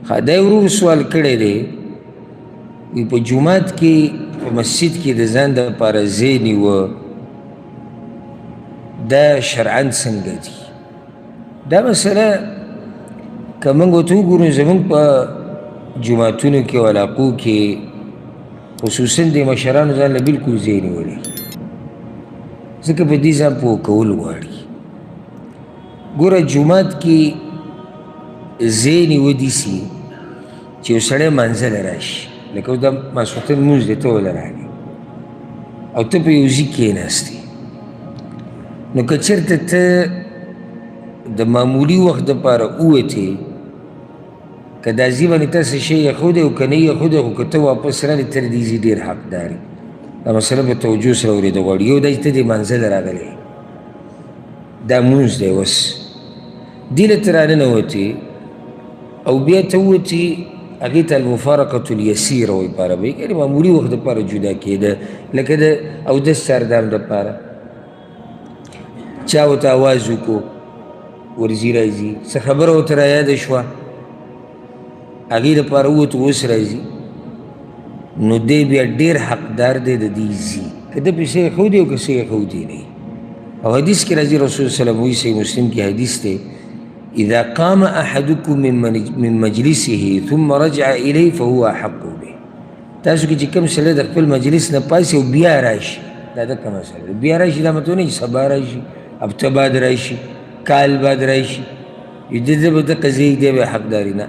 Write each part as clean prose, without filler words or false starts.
دا ورور سوال کړی دی وی په جومات کې په مسجد کې د ځان دپاره ځای نیوه دا شرعاً څنګه دي دا مسله که موږ ورته وګورو زموږ په جوماتونو کې او علاقو کې خصوصا د مشرانو ځان له بلکل ځای نیولی ځکه په دې ځان پوه کول غواړي ګوره جومات کې ځای نیوه داسې چې یو سړی منزله راشي لکه اوس دا ماسخوتن لمونځ دی ته وله راغلې او ته په یو ځای کښېناستې نو که چېرته ته د معمولي وخت دپاره ووتې که دا ځای باندې تا څه شی ایښودی او که نه یې ایښودی خو که ته واپس رالې ته د دې ځای ډېر حقدار یې دا مسله په توجه سره اورېده غواړي یو دا چې ته دې منزله راغلی دا مونځ دی اوس دې له ته راننوتې او بیا ته ووتې هغې ته المفارقة الیسیره وایي په عربۍ کې یعنې معمولي وخت دپاره جدا کېده لکه د اودس چاردام دپاره چا ورته اواز وکړو ورځي راځي څه خبره ورته رایاده شوه هغې دپاره ووتو اوس راځي نو دی بیا ډېر حقدار دی د دې ځي که ده پیسې ایښودي او که څه ایښودي نه او حدیث کې راځي رسول صلی وایي صحیح مسلم کې حدیث دی اذا قام احدكم من مجلسه ثم رجع الیه فهو احق به تاسو کې چې کوم سړی د خپل مجلس نه پاسي او بیا راشي دا د کومه سړی بیا راشي دا مطلب نه چې سبا راشي هفته بعد راشي کال بعد راشي یو د ده به دقه ځای دی به حقداري نه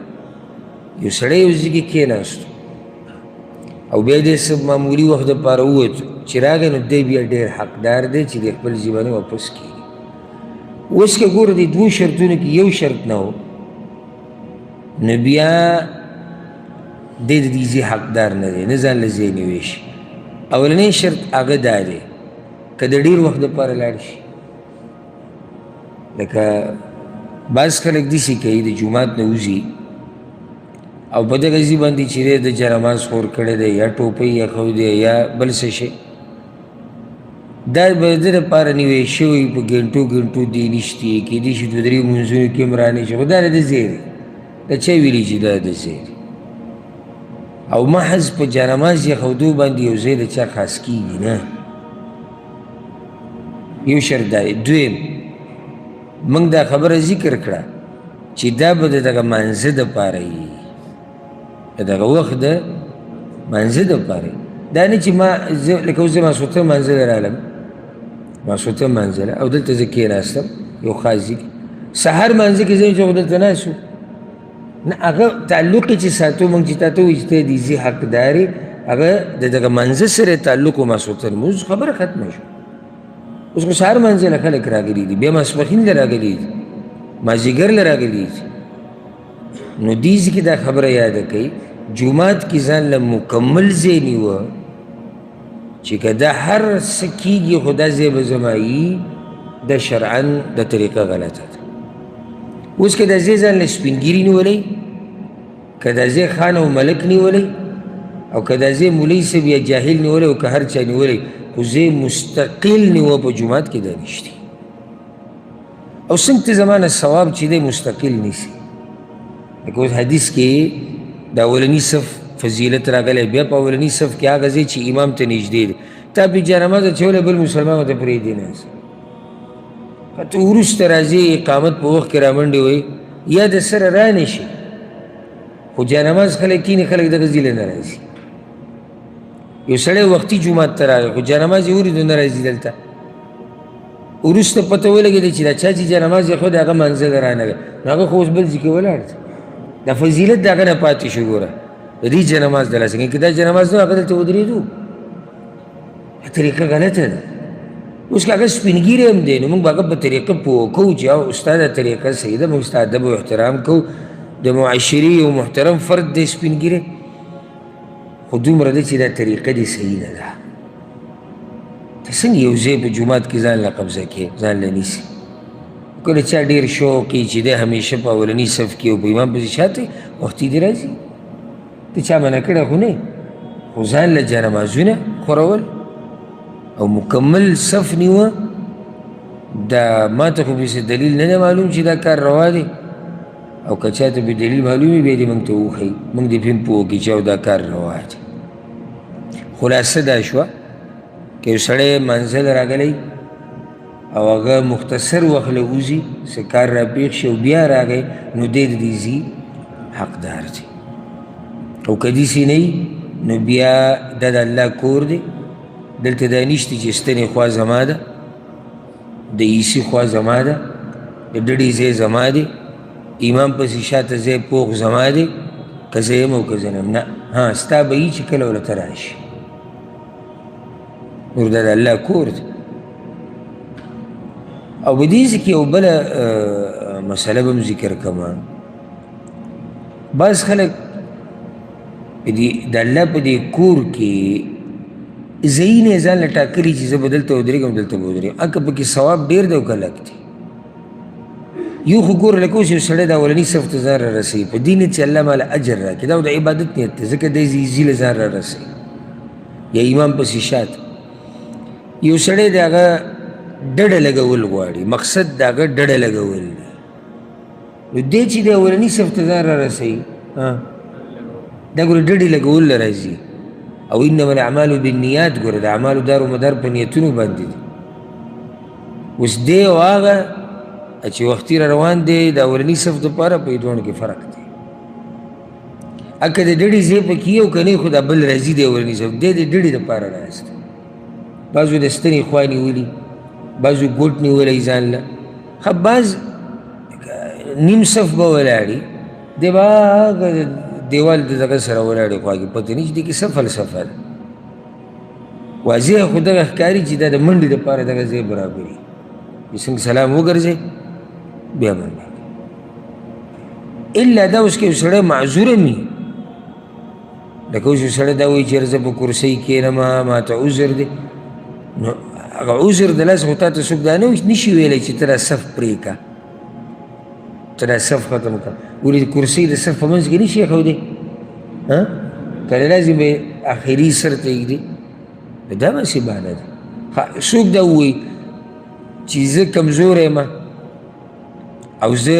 یو سړی یو ځای کې کېناستو او بیا دې څه معمولي وخت دپاره ووتو چې راغی نو دی بیا ډېر حقدار دی چې د خپل ځای باندې واپس کېږي اوس که ګوره د دوو شرطونو کې یو شرط نه و نو بیا دی د دې ځای حقدار نه دی نه ځان له ځای نیوی شي اولنی شرط هغه دا دی که د ډېر وخت دپاره لاړ شي لکه بعض خلک داسې کوي د جومات نه وځي او په دغه ځای باندې چې دی د جنماز خور کړی دی یا ټوپۍ ایښودی یا بل څه شی دا به د ده دپاره نیوی شوی په ګنټو ګنټو دی نشتي کېدای شي دوه درې لمونځونو کې هم رانشي خو دا د ځای دی دا چا ویلي چې دا د ځای دی او محض په جنماز ایښودو باندې یو ځای د چا خاص کېږي نه یو شرط دا دی دویم موږ دا خبره ذکر کړه چې دا به د دغه منځه دپاره وي د دغه وخت د منځه دپاره دا نه چې ما لکه اوس زه ماسخوتن منزله رالم ماسخوتن منزله او دلته زه کېناستم یو خاص ځای کې سهار منځه کې زه چې خو دلته ناست وو نه هغه تعلق یې چې ساتو موږ چې تا ته وایي چې ته د دې ځای حقدار یې هغه د دغه منځه سره تعلق و ماسخوتن لمونځ خبره ختمه شوه اوس خو سهار منځله خلک راغلي دي بیا ماسپښین له راغلي دي مازدیګر له راغلي دي نو دې ځای کې دا خبره یاده کوي جومات کې ځان له مکمل ځای نیوه چې که دا هر څه کېږي خو دا ځای به زما وي دا شرعاً د طریقه غلطه ده اوس که دا ځای ځان له سپینګیري نیولی که دا ځای خان او ملک نیولی او که دا ځای مولوي صاحب یا جاهل نیولی او که هر چا نیولی خو ځای مستقل نیوه په جومات کې دا نشتی او څنګه ته زما نه ثواب چې دی مستقل نیسي لکه اوس حدیث کې د اولني صف فضیلت راغلی بیا په اولني صف کې هغه ځای چې امام ته نږدې دی تا پې جانماز اچولی بل مسلمان ورته پرېږدي نه که ته وروسته راځې اقامت په وخت کې رامنډې وایي یا د سره رانه شي خو جانماز خلک کینې خلک دغه ځای له نه راځي یو سړی وختي جومات ته راغی خو جانماز یې ولیدو نه راځي دلته وروسته پته ولګېده چې دا چا چې جانماز یې ښود هغه منزله رانغی نو هغه خو اوس بل ځای کې ولاړ دی دا فضیلت د هغه نه پاتې شو ګوره د دې جنماز د لاسه که دا جنماز نه هغه دلته ودرېدو طریقه غلطه ده اوس که هغه سپینګیری هم دی نو موږ به هغه په طریقه پوه کوو چې ستا دا طریقه صحیح ده موږ ستا ادب او احترام کوو د معاشري یو محترم فرد دی سپینګیری خو دومره ده چې دا طریقه دې صحیح نه ده ته څنګه یو ځای په جومات کې ځان له قبضه کې ځان له نیسي کله چا ډېر شوق یي چې دی همیشه په اولني صف کې او په امام پسې شاته وختي دې راځي ته چا منع کړی خو نه خو ځان له جانمازونه خورول او مکمل صف نیوه دا ما ته خو بهسې دلیل نه دی معلوم چې دا کار روا دی او که چاته به دلیل معلوم وي بیا دې موږ ته وښایي موږ دې پرې پوه کړي چې او دا کار روا دی. خلاصه دا شوه که یو سړی منزل راغلی او هغه مختصر وخت له وځي څه کار راپېښ شي او بیا راغی نو دی د دې ځي حقدار دی. او که داسې نه وي نو بیا دا د الله کور دی، دلته دا نشته چې ستنې خوا زما ده، د عیسي خوا زما ده، د ډډې ځای زما دی، امام پسې شاته ځای پوخ زما دی، که زه یم او که زه نه یم. نه، ها ستا به وي چې کله ورته راشي، نور دا د الله کور دی. او په دې کې یو بله مسله به هم ذکر کړم. بعض خلک د الله په دې کور کې ځایونه یې ځان له ټاکلي چې زه به دلته ودرېږم دلته به ودرېږم، که پکې ثواب ډېر دی او که لږ دی. یو خو ګوره لکه اوس یو سړی د اولني صف ته ځان را رسوي په دې نیت چې الله ماله اجر راکړي، دا د عبادت نیت دی، ځکه دی ایزي له ځان را رسوي. یا امام پسې شاته یو سړی د هغه ډډه لګول غواړي، مقصد د هغه ډډه لګول دی، نو دی چې د اولني صف ته ځان را رسوي دا ګوره ډډې لګول له راځي. او انما الاعمال بالنیات، ګوره د اعمالو دار و مدار په نیتونو باندې دی. اوس دی او هغه چې وختي را روان دی د اولني صف دپاره په دواړو کې فرق دی. که د ډډې ځای پکې یو که نه خو دا بل راځي د اولني صف، دی د ډډې دپاره ناست، بعضو د ستنې خوا نیولي، بعضو ګوټ نیولی ځان له، ښه بعض نیم صف به ولاړي، دی به هغه دیوال د دغه سره ولاړې خوا کې پته نه چې دې کې څه فلسفه ده. واضح خو دغه ښکاري چې دا د منډې دپاره دغه ځای برابري، چې څنګه سلام وګرځئ بیا منډه. الا دا اوس که یو سړی معذور هم وي، لکه اوس یو سړی دا وایي چې زه په کرسۍ کښېنم ما ته عذر دی، نو هغه عذر د لاسه خو تا ته څوک دا نه شي ویلی چې ته دا صف پرېږده، ته دا صف ختم کړه. ولې کرسۍ د صف په منځ کې نه شي ایښودی، کله لازم به اخري سر ته ایږدي، دا داسې بهانه ده. څوک دا ووایي چې زه کمزوری یم او زه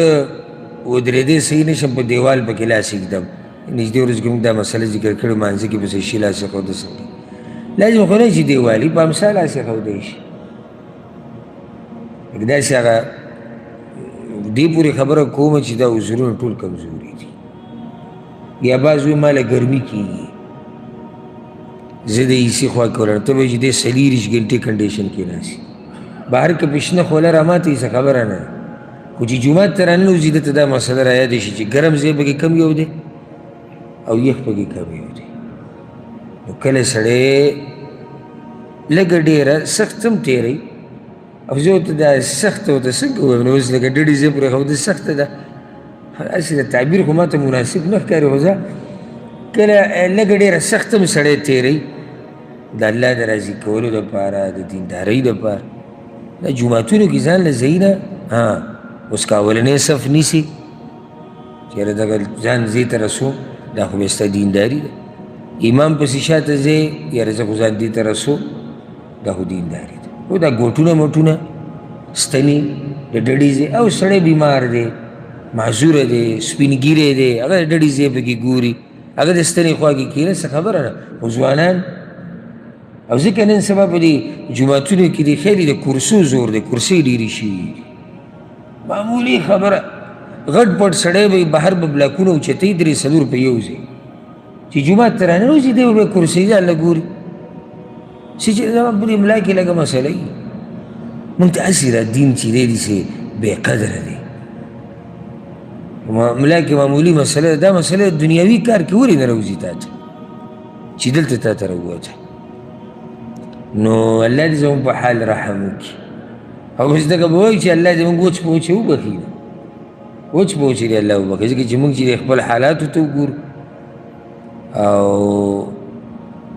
ودرېدی صحیح نه شم په دیوال پکې لاس ایږدم، نږدې ورځ کې موږ دا مسله ذکر کړې مانځه کې به صحیح شي لاس ایښوده څنګه لازم خو نه چې دیوالي په امسا لاس ایښودی شي. داسې هغه دې پورې خبره کومه چې دا عذرونه ټول کمزوري دي. یا بعض وایي ما له ګرمي کېږي زه د ایسي خوا کې ولاړم، ته به چې دی 40 ګنټې کنډیشن کې ناستي، بهر که پشنه خوله راماته یې څه خبره نه ده، خو چې جومات ته راننوځي ده ته دا مسله را یادې شي چې ګرم ځای پکې کم یو دی او یخ پکې کم یو دی. نو کله سړی لږه ډېره سخت هم تېروي، او زه ورته دا سخته ورته څنګه ووایم، نو اوس لکه ډډې ځای پرېښوده سخته ده، هسې د تعبیر خو ما ته مناسب نه ښکاري، خو زه کله لږه ډېره سخت هم سړی تېروي د الله د راضي کولو دپاره د دیندارۍ دپاره. دا جوماتونو کې ځان له ځایونه اوس که اولنی صف نیسي چېرې دغه ځان ځای ته رسوم دا خو بیا ستا دینداري ده. امام پسې شاته ځای یاره زه خو ځان دې ته رسوم دا خو دینداري ده. خو دا ګوټونه موټونه ستنې د ډډې ځای، او سړی بیمار دی معذوره دی سپین ګیری دی هغه د ډډې ځای پکې ګوري، هغه د ستنې خوا کې کښېنه څه خبره نه. خو ځوانان او ځکه نن سبا په دې جوماتونو کې دی خیلی د کرسو زور دی، کرسۍ ډېرې شوي دي، معمولي خبره غټ پټ سړی به بهر به بلاکونه اوچتوي 3-4 په یو ځای، چې جومات ته راننوځي دی به بیا کرسۍ ځان له ګوري، چې زما په دې ملا کې لږه مسله وي. موږ ته هسې را دین چې دی داسې بې قدره دی، ملا کې معمولي مسله ده، دا مسله دنیاوي کار کې ولې نه راوځي تا ته چې دلته تا ته راووته. نو الله دې زموږ په حال رحم وکړي. او اوس دغه به وایي چې الله دې موږ وچ په وچې وبخي، وچ په وچې دې الله وبخي، ځکه چې موږ چې د خپل حالاتو ته وګورو او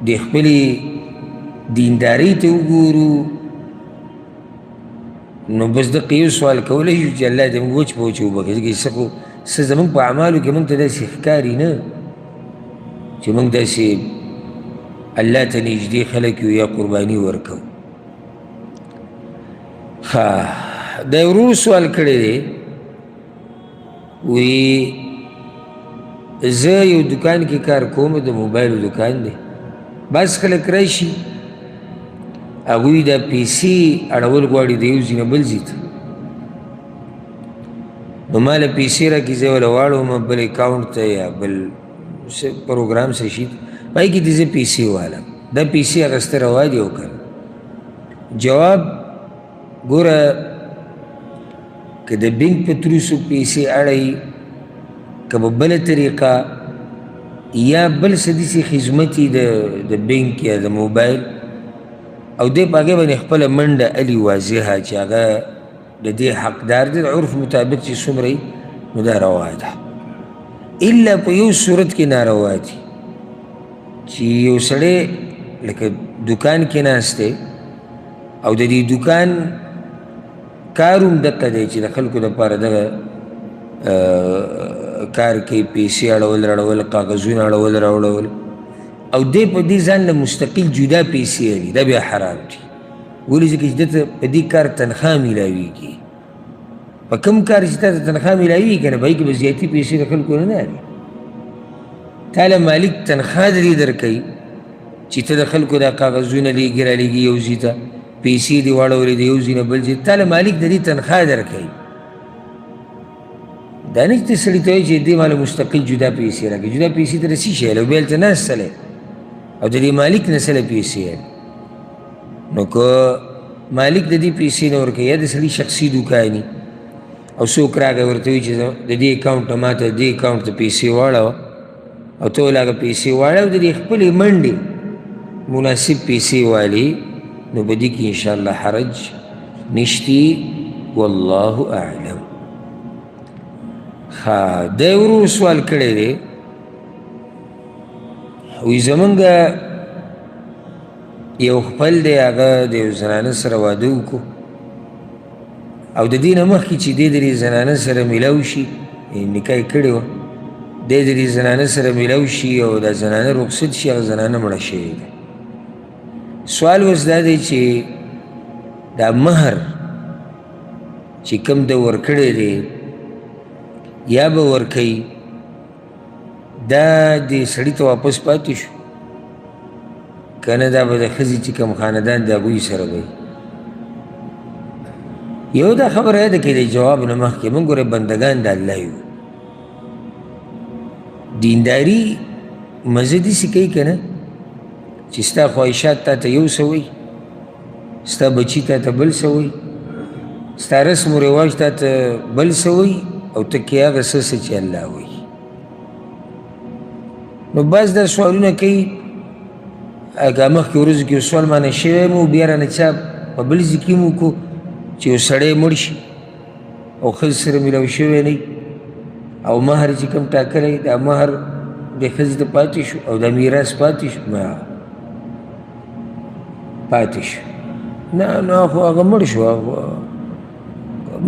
د خپلې دیندارۍ ته وګورو، نو بس دقه یو سوال کولی شو چې الله دې موږ وچ په وچې وبخي، ځکه چې څه زموږ په اعمالو کې موږ ته داسې ښکاري نه چې موږ داسې الله ته نږدې خلک یو یا قرباني ورکوو. دا ورور سوال کړی دی وی زه یو دکان کې کار کوم، د موبایلو دکان دی. بعض خلک راشي هغوی دا پیسې اړول غواړي د یو ځای نه بل ځای ته، نو ما له پیسې راکړي، زه وله واړوم بل اکاونټ ته یا بل پروګرام څه شي پای کې دې زه پیسې والم. دا پیسې اخیسته روا دي او که جواب ګوره که د بینک په ترو څوک پیسې اړوي، که په بله طریقه یا بل څه داسې خدمت یي د بینک یا د موبایل، او دی په هغې باندې خپله منډه الي واضحه چې هغه د دې حقدار دی، د عرف مطابق چې څومره یي نو دا روا ده. الا په یو صورت کې ناروا دي چې یو سړی لکه دکان کې ناست دی او د دې دکان کار هم دقه دی چې د خلکو دپاره دغه کار کوي، پیسې اړول راړول، کاغذونه اړول راوړول، او دی په دې ځان له مستقل جدا پیسې اړي، دا بیا حرام دي. ولې ځکه چې ده ته په دې کار تنخوا میلاویږي. په کوم کار چې تا ته تنخوا میلاویږي که نه، په هغې کې به زیاتي پیسې د خلکو نه اړي. تا له مالک تنخوا د دې درکوي چې ته د خلکو دا کاغذونه لیږي رالیږي یو ځای ته، پیسې دې واړولې د یو ځای نه بل ځای، تا له مالک د دې تنخوا درکوي. دا نه چې ته سړي ته وایي چې دې ماله مستقل جدا پیسې راکړي. جدا پیسې ته څه شی اړوي؟ بیا هلته ناست سړی او د دې مالک نه سړی پیسې اړي. نو که مالک د دې پیسې نه ورکوي یا د سړي شخصي دوکان وي او څوک راغی ورته وایي چې د دې اکاونټ نه ما ته دې اکاونټ ته پیسې واړوه، او ته ولې هغه پیسې واړه او د دې خپلې منډې مناسب پیسې والي، نو په دې کې انشاءالله حرج نشتی. والله اعلم. ها دی ورور سوال کړی دی، وایي زمونږ یو خپل دی، هغه د یو زنانه سره واده وکړو او د دې نه مخکې چې دی د دې زنانه سره میلاو شي، نکاح یې کړې وه، دی د دې زنانه سره میلاو شي او دا زنانه رخصت شي، هغه زنانه مړه شوې ده. سوال اوس دا دی چې دا مهر چې کوم ده ورکړی دی یا به ورکوي، دا دې سړي ته واپس پاتې شو که نه دا به د ښځې چې کوم خاندان د هغوی سره به یو دا خبره یاده کړئ د جواب نه مخکې موږ ګوره بندګان د الله یو. دینداري مزه داسې کوي که نه چې ستا خواهشات تا ته یو څه وایي، ستا بچي تا ته بل څه وایي، ستا رسم و رواج تا ته بل څه وایي، او ته کې هغه څه چې الله وایي. نو بعض دا سوالونه کوي، هغه مخکې ورځو کې یو سوال معنی شوی مو، بیا رانه چا په بل ځای کې مو وکړو چې یو سړی مړ شي او ښځې سره میلاو شوی نه او مهر چې کوم ټاکلی، دا مهر د ښځې ته پاتې شو او دا میراث پاتې شو، نه پاتې شو، نه نو خو هغه مړ شو.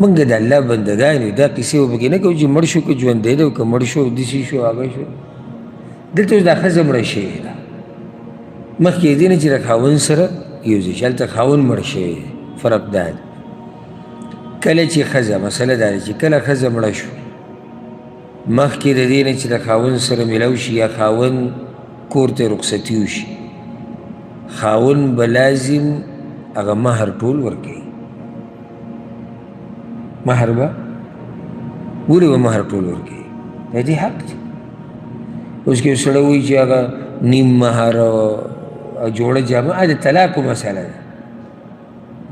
موږ د الله بندګان یو، دا کیسې به پکې نه کوو چې مړ شو که ژوندی دی او که مړ شو داسې شو هغه شو. دلته اوس دا ښځه مړه شوې ده، مخکې دې نه چې د خاوند سره یو ځای شي، هلته خاوند مړ شوی دی. فرق دا دی کله چې ښځه، مسله دا ده چې کله ښځه مړه شو، مخکې د دې نه چې د خاوند سره میلاو شي یا خاوند کور ته رخصتي وشي، خاوند به لازم هغه مهر ټول ورکوي. مهر به ولې به مهر ټول ورکوي؟ د دې حق دی. اوس که یو سړی وایي چې هغه نیم مهر او جوړه جامه، د طلاقو مسله ده،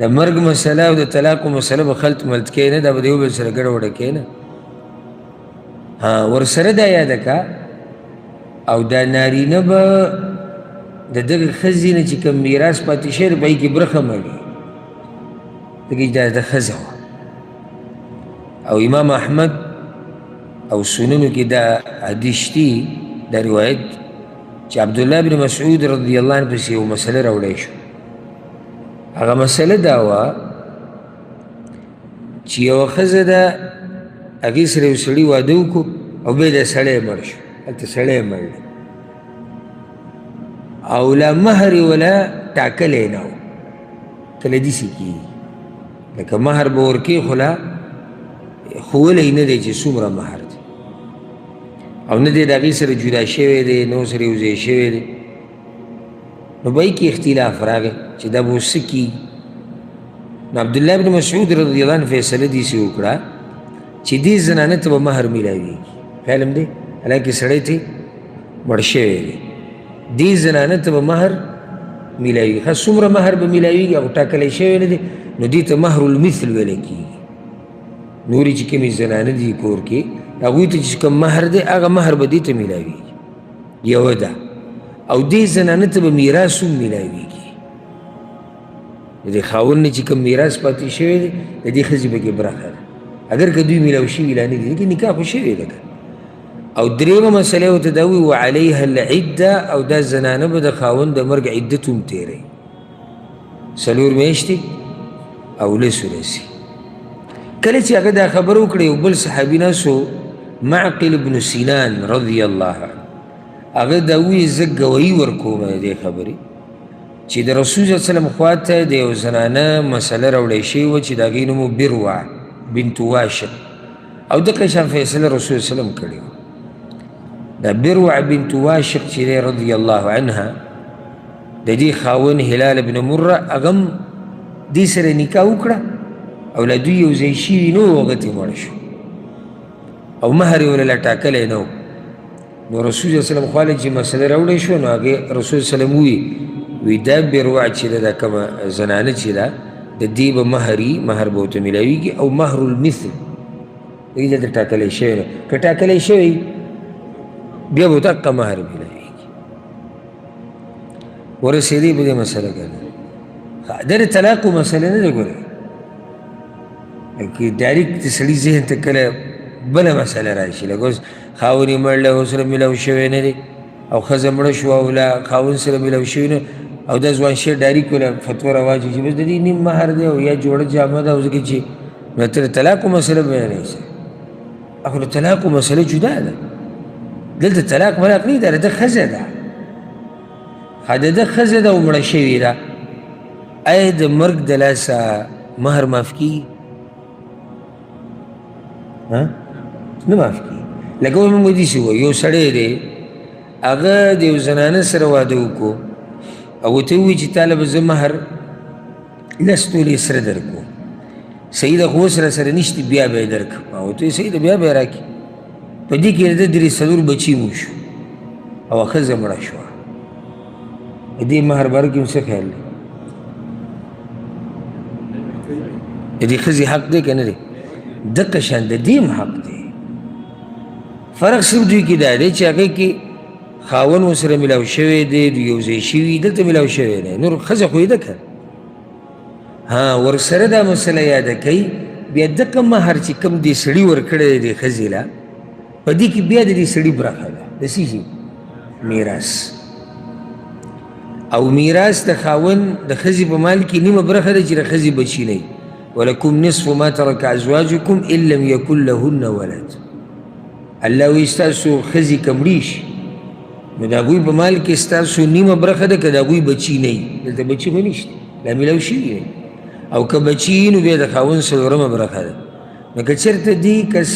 د مرګ مسله او د طلاقو مسله به خلط ملط کوي نه، دا به د یو بل سره ګډه وډه کوي نه. ورسره دا یاده که او دا نارینه به د دغه ښځې نه چې کوم میراث پاتې شوی په هغې کې برخه مړي، ځکه چې دا د ښځه وه. او امام احمد او سننو کې دا حدیث شتي، دا روایت چې عبدالله بن مسعود رضی الله عنه پسې یو مسله راوړی شو. هغه مسله دا وه چې یوه ښځه ده، هغې سره یو سړي واده وکړو او بیا دا سړی مړ شو، هلته سړی مړ دی او لا مهر ولا ټاکلی نه و. کله داسې کېږي لکه مهر به ورکوي خو لا ښوولی نه دی چې څومره مهر دی. او نه دی د هغې سره جدا شوی دی، نو سره یو ځای شوی دی، نو به کې اختلاف راغی چې دا به اوس څه کېږي. نو عبدالله بن مسعود رضی الله عنه فیصله داسې وکړه چې دې زنانه ته به مهر میلاویږي. خیال هم دی حالانکې سړی ته مړ شوی دی، دې زنانه ته به مهر میلاویږي. ښه څومره مهر به میلاویږي هغه ټاکلی شوی نه دی، نو دې ته مهر المثل ویلی کېږي. نورې چې کومې زنانه دي کور کې هغوی ته چې کوم مهر دی هغه مهر به دې ته میلاویږي. یوه ده، او دې زنانه ته به میراث هم میلاویږي. د دې خاوند نه چې کوم میراث پاتې شوی دی د دې ښځې پکې برخه ده، اگر که دوی میلاو شوي لا نه دي، ځکه نکاح خو شوی ده. او درېیمه مسله یې ورته دا وایي وعلیها العده، او دا زنانه به د خاوند د مرګ عدت هم تېروي 4 میاشتې او 10 ورځې. کله چې هغه دا خبره وکړه یو بل صحابي ناست و معقل بن سینان رضی الله عنه، هغه دا وایي زه ګوایي ورکوم د دې خبرې چې د رسول صلی الله علیه وسلم خواته د یو زنانه مسله راوړی شوې وه چې د هغې نوم و بروع بنت واشق، او دغه شان فیصله رسول صلی الله علیه وسلم کړې وه. دا بروع بنت واشق چې دی رضی الله عنها د دې خاوند هلال بن مره هغه هم دې سره نکاح وکړه، او له دوی یو ځای شوي نه و، هغه ترې مړ شو او مهر یې ورله ټاکلی نه و. نو رسول صلی الله علیه وسلم خواله چې مسله راوړی شوه، نو هغې رسول صلی الله علیه وسلم وی دا بروع چې ده دا کومه زنانه چې ده د دې به مهر به ورته میلاویږي او مهر المثل دې دلته ټاکلی شوی نه، که ټاکلی شوی بیا به ورته حقه مهر میلاویږي. ورسېدې په دې مسله که نه دا د طلاقو مسله نه ده. ګورئ که ډایرکټ د سړي ذهن ته کله بله مسله راشي، لکه اوس خاوند یې مړ له هغو سره میلاو شوی نه دی، او ښځه مړه شوه او له خاوند سره میلاو شوي نه، او دا ځوان شی ډایرکټ وله فتوا رواجي چې بس د دې نیم مهر دی او یا جوړه جامه ده، او ځکه چې نو ته د طلاقو مسله بیانوي څه؟ خو د طلاقو مسله جدا ده. دلته طلاق ملاق نه دی، د ده ښځه ده، د ده ښځه ده او مړه شوې ده. آیا د مرګ د لاسه مهر معاف کېږي؟ نه معاف کېږي. لکه اوس موږ داسې وایو یو سړی دی هغه د یو زنانه سره واده وکړو او ورته ووایي چې تا له به زه مهر 10 تولې سره درکړو، صحیح ده، خو اوس راسره نشته، بیا به یې درکړم. ما ورته وایي صحیح ده، بیا به یې راکړي. په دې کې د ده 3 بچي مو شو او ښځه مړه شوه، د دې مهر باره کې هم څه خیال دی؟ د دې ښځې حق دی که نه دی؟ دقه شان د دې هم حق دی. فرق صرف دوی کې دا دی چې هغې کې خاوند ورسره میلاو شوی دی، دوی یو ځای شوي، دلته میلاو شوی دی، نور ښځه خو یې ده که ورسره دا مسله یاده کوي. بیا دغه مهر چې کوم دې سړي ورکړی دی دې ښځې له، په دې کې بیا د دې سړي برخه ده د څه شي؟ میراث. او میراث د خاوند د ښځې په مال کې نیمه برخه ده چې د ښځې بچي نه وي. ولکم نصف ما ترک ازواجکم ان لم یکن لهن ولد. الله وایي ستاسو ښځې که مړې شي نو د هغوی په مال کې ستاسو نیمه برخه ده که د هغوی بچي نه وي. دلته بچي خو نشته، لا میلاو شوي نه، او که بچي وي نو بیا د خاوند 4مه برخه ده. نو که چېرته دې کس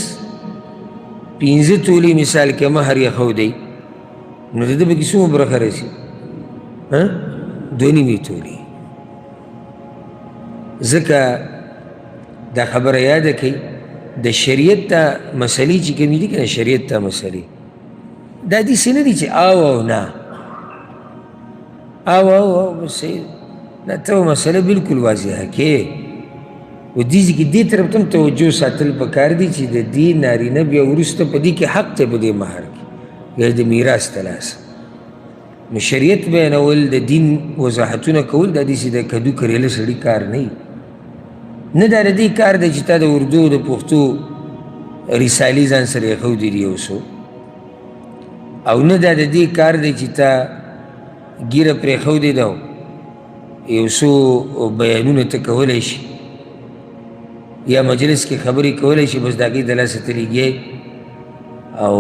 15 تولې مثال کې مهر یې ښودی نو د ده به کې څومره برخه رسي؟ 2.5 تولې. ځکه دا خبره یاده کوي د شریعت ته مسلې چې کومې دي که نه، شریعت ته مسلې دا داسې نه دي چې او نه او بس دا ته مسله بلکل واضحه کې. و دې کې دې طرف ته هم توجه ساتل پکار دي چې د دې نارینه بیا وروسته په دې کې حق ته په دې مهر کې یا د میراث ته لاسه. نو شریعت بیانول د دین وضاحتونه کول دا داسې د کدو کریله سړي کار نه وي. نه دا د دې کار دی چې تا د اردو د پښتو رسالې ځان سره ایښودي دي یو څو، او نه دا د دې کار دی چې تا ګیره پرېښودې ده یو څو بیانونه ته کولی شي یا مجلس کې خبرې کولی شي، بس د هغې د لاسه ته لګیې او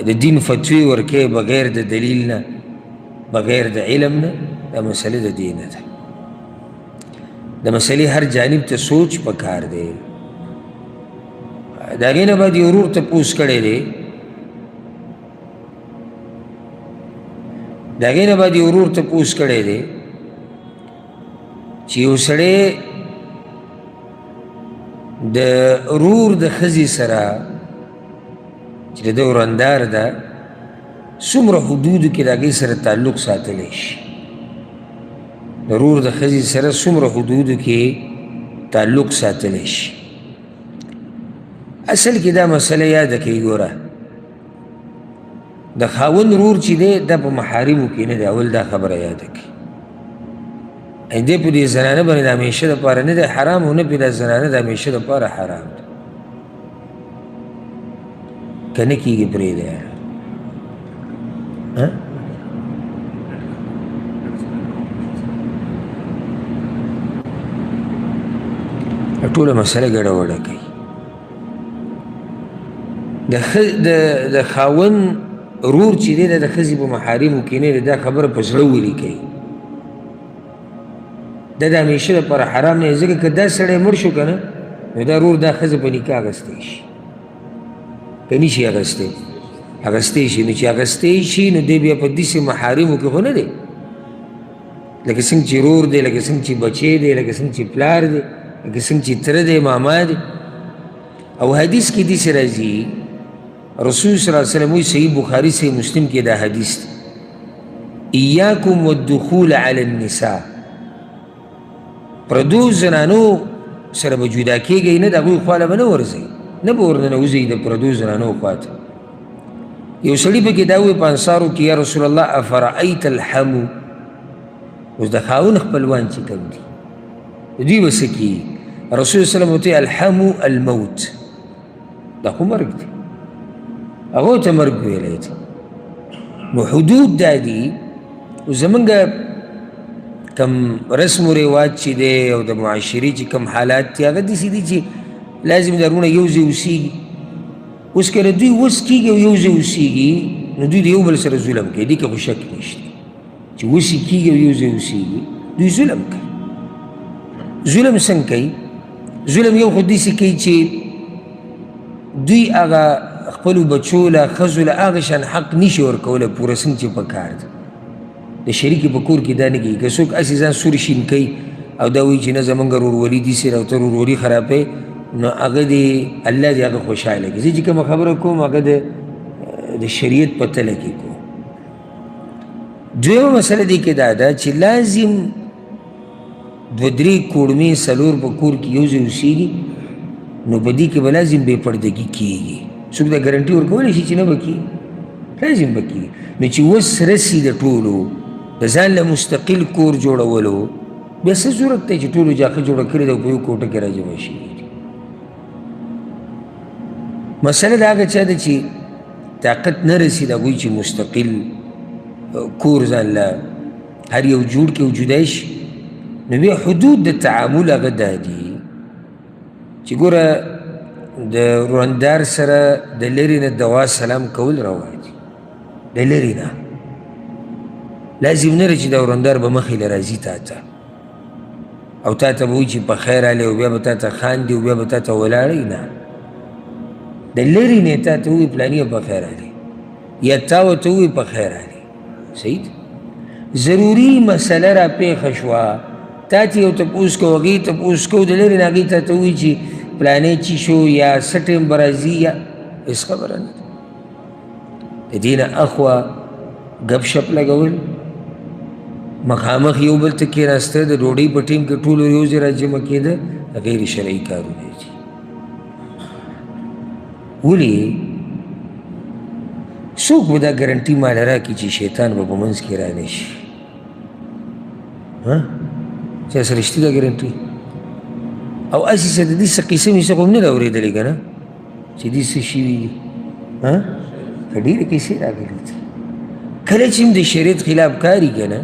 د دین فتوی ورکوې بغیر د دلیل نه، بغیر د علم نه. دا مسله د دې نه ده. د مسلې هر جانب ته سوچ پکار دی. د هغې نه بعد یو ورور تپوس کړی دی د هغې نه بعد یې ورور تپوس کړی دی چې یو سړی د ورور د ښځې سره چې د ده ورندار ده څومره حدودو کې د هغې سره تعلق ساتلی شي د ورور د ښځې سره څومره حدودو کې تعلق ساتلی شي اصل کې دا مسله یاده کړئ ګوره د خاوند ورور چې دی دا په محارمو کې نه دی اول دا خبره یاده کړئ دی په دې زنانه باندې د همیشه دپاره نه دی حرام او نه پې دا زنانه د همیشه دپاره حرام ده که نه کېږي پرېږدی ټوله مسله ګډوډه کوي د خاوند ورور چې دی د ښځې په محارمو کې نه دی دا خبره په زړه ولي کوي دا د همیشه دپاره حرام نه ځکه که دا سړی مړ شو که نه نو دا ورور دا ښځه په نکاح اخیستی شي که نه شي اخیستی اخیستی شي نو چې اخیستی شي نو دی بیا په داسې محارمو کې خو نه دی لکه څنګه چې ورور دی لکه څنګه چې بچی دی لکه څنګه چې پلار دی لکه څنګه چې تره دی ماما دی او حدیث کې داسې راځي رسول صلی الله علیه وسلم وایي صحیح بخاري صحیح مسلم کې دا حدیث دی ایاکم والدخول علی النساء پردو زنانو سره به جدا کېږئ نه د هغوی خواله به نه ورځئ نه به ورننوځئ د پردو زنانو خواته یو سړي پکې دا ووایي په انصارو کې یا رسول الله افرأیت الحمو اوس د خاوند خپلوان چې کوم دي دوی به څه کېږي رسول وسلم ورته الحمو الموت دا خو مرګ دی هغو ته مرګ ویلی دی نو حدود دا دي زمونږ کم رسم و رواج چې دی او د معاشرې چې کم حالات دي هغه داسې دي چې لازم دارونه یو ځای اوسېږي اوس که دوی وس کېږي او یو ځای اوسېږي نو دوی د یو بل سره ظلم کوي دې کې خو شک نشته چې وسې کېږي او یو ځای اوسېږي دوی ظلم کوي ظلم څنګه کوي ظلم یو خو داسې کوي چې دوی هغه خپلو بچو له ښځو له هغه شان حق نشي ورکولی پوره څنګه چې پکار ده د شریکې په کور کې دا نه کېږي که څوک هسې ځان سور شین کوي او دا وایي چې نه زمونږ ورورولي داسې او ته ورورولي خرابوي نو هغه دې الله دې هغه خوشحاله کړي زه چې کومه خبره کوم هغه د شریعت په تله کې کوم دویمه مسله دې کې دا ده چې لازم دوه درې کوړمې څلور په کور کې یو ځای اوسېږي نو په دې کې به لازم بې پردګي کېږي څوک دا ګارنټي ورکولی شي چې نه به کېږي لازم به کېږي نو چې وس رسي د ټولو د ځان له مستقل کور جوړولو بیا څه ضرورت دی چې ټولو جاښه جوړه کړې ده او په یو کوټه کې راجمع شي مسله د هغه چا ده چې طاقت نه رسي د هغوی چې مستقل کور ځان له هر یو جوړ کړي او جدای شي نو بیا حدود د تعامل هغه دا دي چې ګوره د ورندار سره د لرې نه دوا سلام کول روا دي د لرې نه لازم نه چې دا ورندار به مخې له راځي تا ته او تا ته به وایي چې په خیر راغلی او بیا به تا ته خاندي او بیا به تا ته ولاړی نه د لرې نه تا ته ووایي پلاني په خیر راغلی یا تا ورته ووایي په خیر راغلی صحیح ضروري مسله را پېښه شوه تا ته یو تپوس کو هغې تپوس کو د لرې نه هغې تا ته ووایي چې پلانې چی شو یا څه ټیم به راځي یا هېڅ خبره نه ده د دې نه اخوا ګپ شپ لګول مخامخ یو بل ته کېناسته د ډوډۍ په ټیم کې ټولو یو ځای راجمع کېده غیر شرعي کارونه دي ولې څوک به دا ګارنټي ماله راکړي چې شیطان به په منځ کې رانی شي چې سره شته دا ګارنټي او هسې څه د دې څه قیسه میسه خو هم نه ده اورېدلې که نه چې دې څه شوي دي که ډېرې کیسې راغلي دي کله چې هم د شریعت خلاف کاري که نه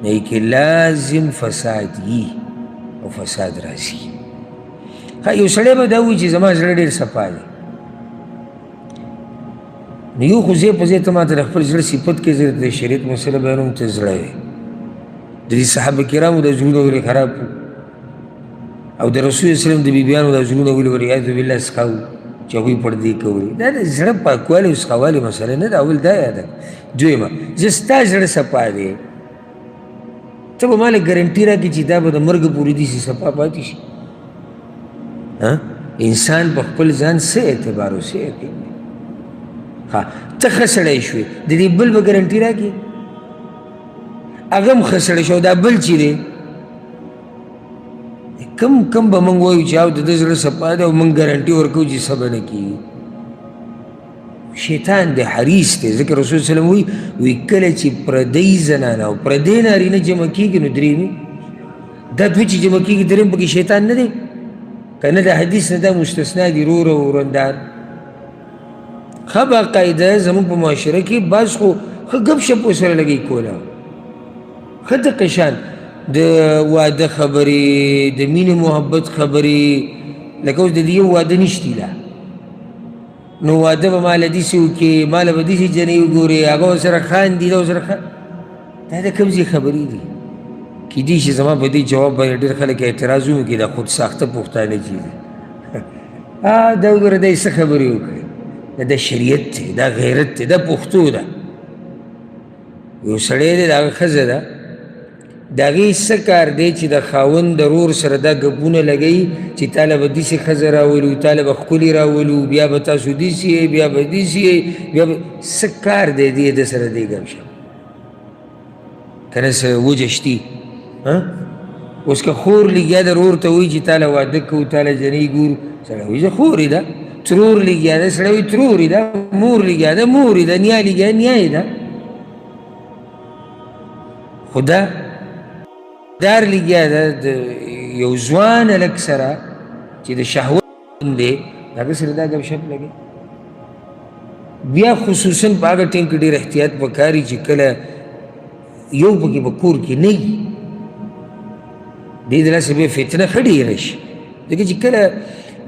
نه کې لازم فساد وي او فساد راځي یو سړی به دا وایي چې زما زړه ډېر صفا دی نو یو خو ځای په ځای ته ما ته د خپل زړه صفت کې زه د شریعت مسله بیانوم ته زړه یې د دې صحابه کرامو د زړونه ولې خراب کړو او د رسول وسلم د بیبیانو د زړونه ولې والعیاذ بالله سکاو چې هغوی پردې کولې. دا د زړه پاکوالي او سخوالي مسله نه ده. اول دا یاده. دویمه، زه ستا زړه صفا دی، ته به ما له ګرنټي راکړې چې دا به د مرګه پورې داسې صفا پاتې شي. انسان په خپل ځان څه اعتبار او څه یقین دی. ته ښه سړی شوې، د دې بل به ګرنټي راکړې؟ هغه هم ښه سړی شو، دا بل چې دی کم به موږ وایو چې او د ده زړه صفا دی او موږ ګرنټي ورکوو چې څه به نه کېږي. شیطان دی، حریص دی. ځکه رسول صلی الله علیه وسلم وایي کله چې پردی زنانه او پردی نارینه جمع کېږي نو درېیمې، دا دوه چې جمع کېږي درېیم پکې شیطان نه دی که نه؟ د حدیث نه دا مستثنا دي. رور او ورندار ښه باقاعده زموږ په معاشره کې بعض خو ښه ګپ شپ ورسره لګوي کوله، ښه دقه شان د واده خبرې، د مینې محبت خبرې. لکه اوس د دې یو واده نشتی لا، نو واده به ماله داسې وکړي، ماله به داسې جنۍ وګورې، هغه ورسره خاندي، دا ورسره دا د کوم ځای خبرې دي؟ کیدای شي زما په دې جواب باندې ډېر خلک اعتراض وکړي دا خود ساخته پښتانه چیز دی. دا وګوره دی څه خبرې وکړي، دا شریعت دی، دا غیرت دی، دا پښتو ده. یو سړی دی، د هغه ښځه ده، د هغې څه کار دی چې د خاوند د رور سره دا ګپونه لګوي چې تاله به داسې ښځه راولو، تاله به ښکلې راولو، بیا به تاسو داسې یې، بیا به داسې یې، بیا به څه کار دی دې د سره دی ګپ شپ؟ که نه څه وجه شتي؟ اوس که خور لګیا ده رور ته وایي چې تاله واده کوو، تاله جنۍ ګورو، سړی وایي زه خور یې ده. ترور لګیا ده، سړی وایي ترور یې ده. مور لګیا ده، مور یې ده. نیا لګیا ده، نیا یې ده. خو دا دار لګیا ده د یو ځوان هلک سره چې د شهوت دی، د هغه سره دا ګپ شپ لګوي. بیا خصوصا په هغه ټایم کې ډېر احتیاط پکار وي چې کله یو پکې په کور کې نه وي، دې د لاسه بیا فتنه ښه ډېره شي. ځکه چې کله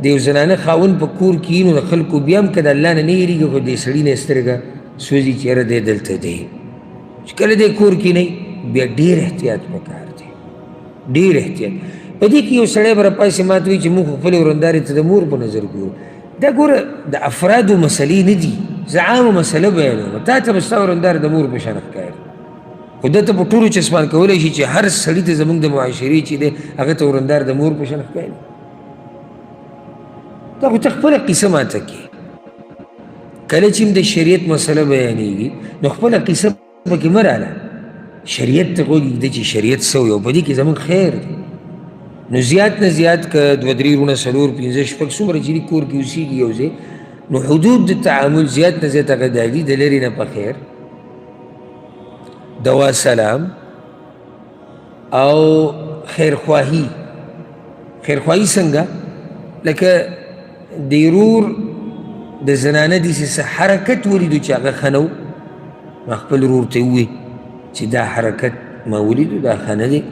د یو زنانه خاوند په کور کې وي نو د خلکو بیا هم که د الله نه نه هېرېږي، خو دې سړي نه سترګه سوځي چې یاره دی دلته دی. چې کله دی کور کې نه بیا ډېر احتیاط پکار دی، ډېر احتیاط. په دې کې یو سړی به راپاسې ما ته وایي چې موږ خو خپلې ورندارې ته د مور په نظر ګورو. دا ګوره د افرادو مسلې نه دي، زه عامه مسله بیانوم. تا ته به ستا ورندار د مور په شان ښکاري، خو ده ته په ټولو چسپان کولی شي چې هر سړي ته زموږ د معاشرې چې دی هغه ته ورندار د مور په شان ښکاري. دا خو ته خپله قصه ماته کړې. کله چې د شریعت مسله بیانېږي نو خپله قصه پکې مه راله، شریعت ته غوږ ږدي چې شریعت څه وایي او په دې کې زموږ خیر دی. نو زیات نه زیات که دوه درې وروڼه څلور پنځه شپږ څومره چې دي کور کې اوسېږي یو ځای، نو حدود د تعامل زیات نه زیات هغه دا دي د لرې نه په خیر، دوا سلام او خیرخواهي. خیرخواهي څنګه؟ لکه د ورور د زنانه داسې څه حرکت ولیدو چې هغه ښه نه و، نو خپل ورور ته ووایي چې دا حرکت ما ولیدو دا ښه نه دی،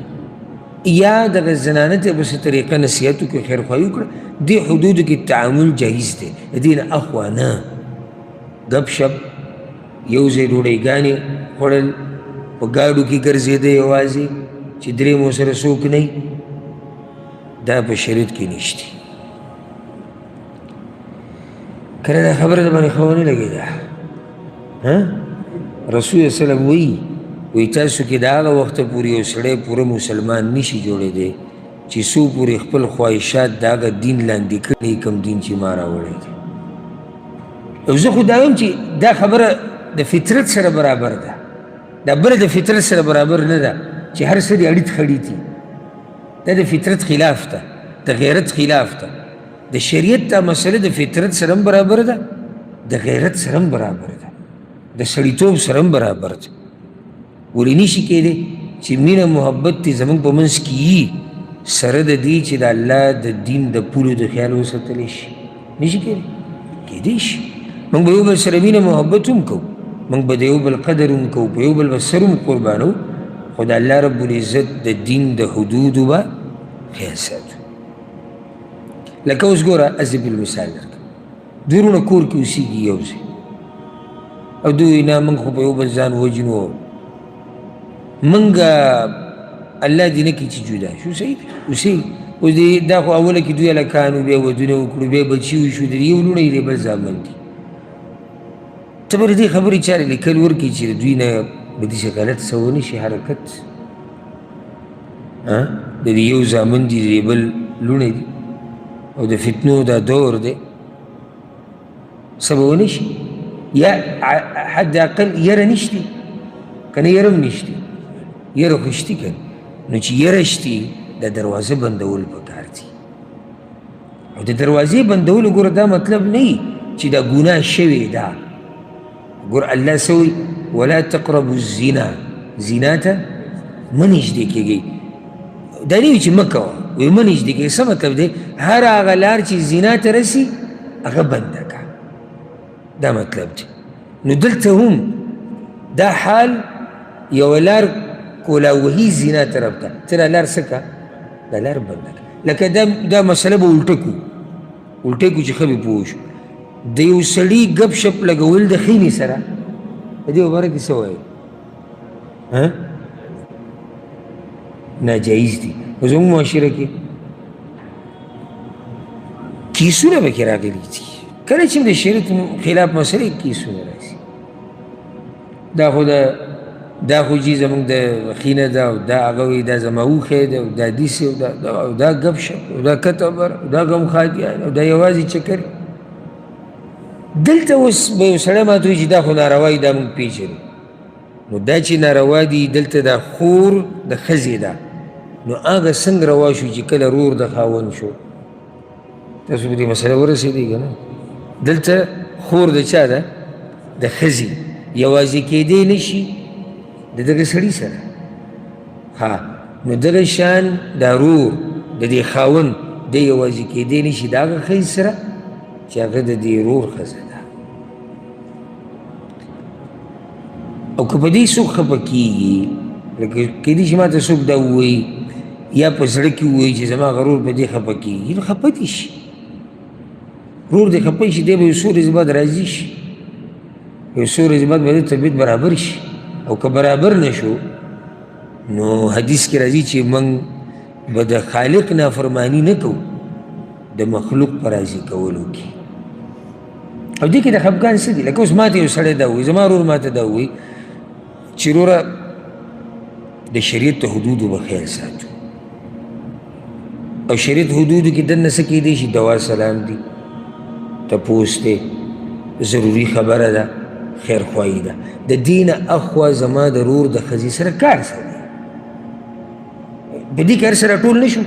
یا دغه زنانه ته په څه طریقه نصیحت وکړي، خیرخواهي وکړه. دې حدودو کې تعامل جایز دی، د دې نه اخوا نه. ګپ شپ، یو ځای ډوډۍ خوړل، په ګاډو کې ګرځېده یوازې چې درې مو سره څوک نه وي، دا په شریعت کې نشته. که نه دا خبره د باندې ښه ونه لګېده؟ رسول صلی الله علیه وسلم وایي تاسو کې د هغه وخته پورې یو سړی پوره مسلمان نشي جوړېدی چې څو پورې خپل خواهشات د هغه دین لاندې کړي کوم دین چې ما راوړی دی. او زه خو دا وایم چې دا خبره د فطرت سره برابر ده، دا بله د فطرت سره برابر نه ده چې هر څه دې اړیت خړیت دي. دا د فطرت خلاف ده، د غیرت خلاف ده. د شریعت دا مسله د فطرت سره هم برابر ده، د غیرت سره هم برابر ده، د سړیتوب سره هم برابر ده. ولې نشي کېدی چې مینه محبت دې زموږ په منځ کې وي سره د دې چې د الله د دین د پولو د خیال وساتلی شي؟ نشي کېدی؟ کېدی شي. موږ به یو بل سره مینه محبت هم کوو، موږ به د یو بل قدر هم کوو، په یو بل به سر هم قربانو، خو د الله رب العزت د دین د حدودو به خیال ساتو. لکه اوس ګوره زه بالمثال درکړم، دوی وروڼه کور کې اوسېږي یو ځای او دوی نه موږ خو په یو بل ځان وجنو، موږ الله دې نه کړي چې جدا شو، صحیح اوسېږي. اوس دا خو اوله کې دوی هلکان وو بیا ودونه وکړو بیا بچي وشو د یو لوڼه یې د بل زامن دي ته به د دې خبرې چارې لیکل ورکړي چې د دوی نه به داسې غلط څه ونه شي حرکت د دې یو زامن دي د دې بل لوڼې دي او د فتنو دا دور دی څه به ونه شي یا حد اقل یره نشتی که نه یره هم نشتی یره خو شتي که نو چې یره شتي دا دروازه بندول پکار دي او د دروازې بندولو ګوره دا مطلب نه وي چې دا ګناه شوې ده ګوره الله څه وایي ولا تقربوا الزنا زنا ته مه نږدې کېږئ دا نه وي چې مه کوه وایي مه نږدې کېږئ څه مطلب دی هر هغه لار چې زنا ته رسي هغه بنده کړه دا مطلب دی نو دلته هم دا حال یوه لار کولاوهي زنا طرف ته ته دا لار څه کړه دا لار بنده کړه لکه دا مسله به الټه کړو الټه کړو چې ښه به پوه شو د یو سړي ګپ شپ لګول د خینې سره په دې باره کې څه وایي ناجایز دي خو زموږ معاشره کې کیسونه پکې راغلي دي کله چې د شریعت خلاف مسلې کیسونه راځي دا خو جي زموږ د خینه ده او دا هغه وایي دا زما اوښی دی او دا دیسې او دا ګپ شپ او دا کتبر او دا غمخادیان او دا یوازې چکرې دلته اوس به یو سړی ماته وایي چې دا خو ناروا دي دا موږ پېژنو نو دا چې ناروا دي دلته دا خور د ښځې ده نو هغه څنګه روا شو چې کله رور د خاوند شو تاسو په دې مسله ورسېدئ که نه دلته خور د چا ده د ښځې یوازې کېدی نه شي د دغه سړي سره ها نو دغه شان دا رور د دې خاوند د یوازې کېدی نه شي د هغه ښځې سره چې هغه د دې رور ښځه ده او که په دې څوک خفه کېږي لکه کېدای شي ماته څوک دا ووایي یا په زړه کې ووایي چې زما هغه رور په دې خفه کېږي نو خفه دې شي رور دې خفه شي دی به یو څو ورځې بعد راضي شي یو څو ورځې بعد به د طبیعت برابر شي او که برابر نه شو نو حدیث کې راځي چې موږ به د خالق نافرماني نه کوو د مخلوق په راضي کولو کې او دې کې د خفګان څه دي لکه اوس ماته یو سړی دا وایي زما رور ماته دا وایي چې وروره د شریعت د حدودو به خیال ساتو او شریعت حدودو کې دننه څه کېدی شي دوا سلام دي تپوس دی ضروري خبره ده خیرخواهي ده د دې نه اخوا زما د رور د ښځې سره کار څه دی په دې کار سره ټول نه شو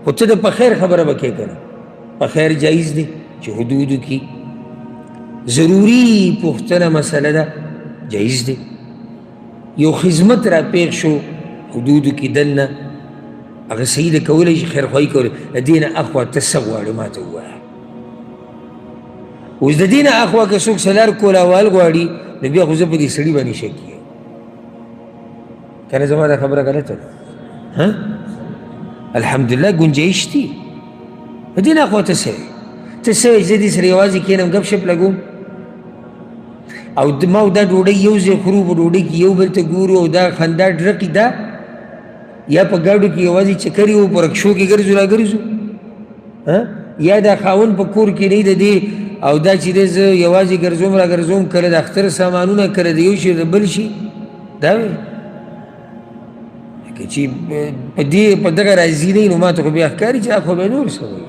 خو ته د په خیر خبره به کې که نه په خیر جایز دی چې حدودو کې ضروري پوښتنه مسله ده جایز دی یو خدمت را پیښ شو حدودو کې دننه هغه صحیح ده کولی شي خیرخواهي کولی د دې نه اخوا ته څه غواړې ما ته ووایه اوس د دې نه اخوا که څوک سلار کولاوال غواړي نو بیا خو زه په دې سړي باندې شک یم که نه زما دا خبره غلطه ده الحمدلله ګنجایش دي د دې نه اخوا ته څه ته څه وایي زه دې سره یوازې کښېنم ګپ شپ لګوم او ما دا ډوډۍ یو ځای خورو په ډوډۍ کې یو بل ته ګورو او دا خندا ډرقي ده یا په ګاډو کې یوازې چکر یو په رکشو کې ګرځو را ګرځو یا دا خاوند په کور کې نه د دې او دا چې دی زه یوازې ګرځوم را ګرځوم کله د اختر سامانونه کله د یو شي د بل شي دا وی که چې په دغه راضي نه وي نو ما ته خو بیا ښکاري چې خو به نور څه وایي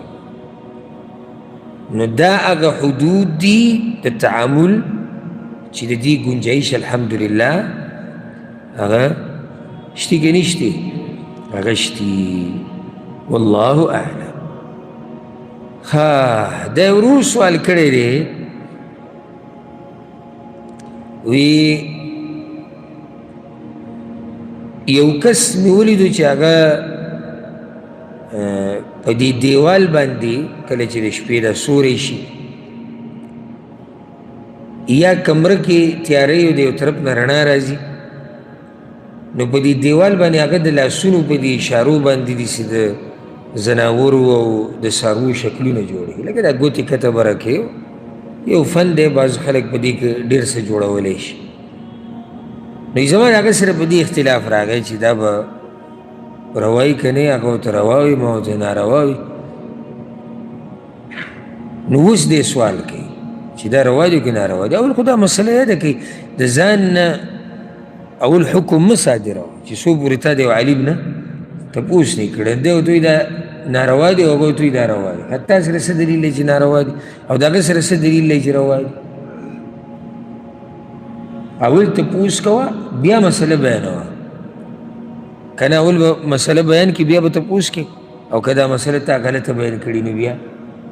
نو دا هغه حدود دي د تعامل چې د دې ګنجایش الحمدلله هغه شتي که نشتي هغه شتي والله اعلم ها دا یو ورور سوال کړی دی وی یو کس مې ولیدو چې هغه په دې دیوال باندې کله چې د شپې دا سوری شي یا کمره کې تیاری او د یو طرف نه رڼا راځي نو په دې دیوال باندې هغه د لاسونو په دې اشارو باندې داسې د زناورو او د څاروو شکلونه جوړوي لکه دا ګوتې کته بره کې یو فن دی بعض خلک په دې کې ډېر څه جوړولی شي نو زما د هغه سره په دې اختلاف راغی چې دا به روایي که نه هغه ورته روا وي ما ورته ناروا وي. نو اوس دی سوال کوي چې دا روا دي که ناروا دي. اول خو دا مسله یاده کوي د ځان نه اول حکم مه صادروه چې څو پورې تا د یو عالم نه تپوس نه کړی دی او دوی دا ناروا دي او هغه دوی دا روا دي. حتی سره څه دلیل دی چې ناروا دي او د هغه سره څه دلیل دی چې روا دي. اول تپوس کوه بیا مسله بیانوه که نه اول به مسله بیان کړي بیا به تپوس کوي او که دا مسله تا غلطه بیان کړي نو بیا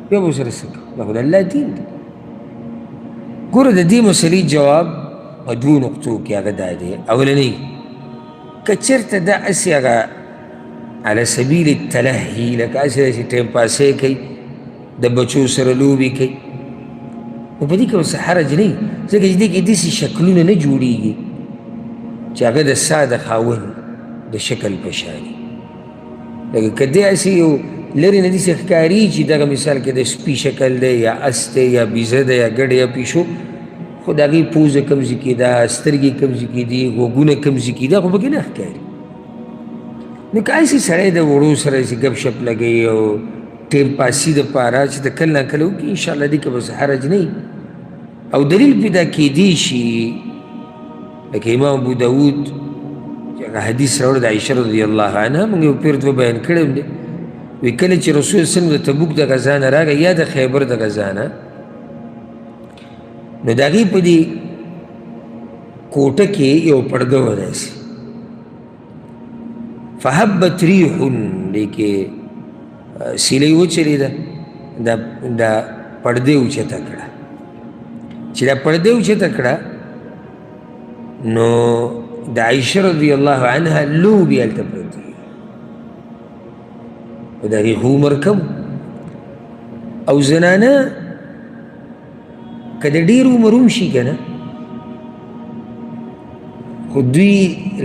به ورسره څه کوي. دا خو د الله دین دی. ګوره د دې مسلې جواب په دوو نقطو کې هغه دا دی. اولنۍ که چېرته دا هسې هغه على سبیل التلهي لکه هسې داسې ټایم پاسۍ کوي د بچو سره لوبې کوي نو په دې کې اوس حرج نه وي ځکه چې دې کې داسې شکلونه نه جوړېږي چې هغه د سا د خاوند د شکل په شان وي. لکه که دې هسې یو لرې نه داسې ښکاري چې دغه مثال کې د سپي شکل دی یا اس دی یا بیزه دی یا ګډ یا پیشو خو د هغې پوزه کوم ځای کې ده سترګې کوم ځای کې دي غوږونه کوم ځای کې ده خو پکې نه ښکاري. نو که هسې سړی د وړو سره هسې ګپ شپ لګوي او ټایم پاسي دپاره چې د کله نه کله وکړي انشاءالله دې کې بس حرج نه وي. او دلیل پیدا کېدی شي لکه امام ابو داود چې هغه حدیث راوړی د عایشه رضی الله عنها موږ یو پیر دوه بیان کړی دی. وی کله چې رسول وسلم د تبوک د غزا نه راغی یا د خیبر د غزا نه نو د هغې په دې کوټه کې یو پرده وه داسې فحبت ریح دې کې سیلۍ وچلېده دا پردې اوچته کړه. چې دا پردې اوچته کړه نو د عایشه رضی الله عنها لوبې هلته پرتې و د هغې خو عمر کم او زنانه که د ډېر عمر هم شي که نه خو دوی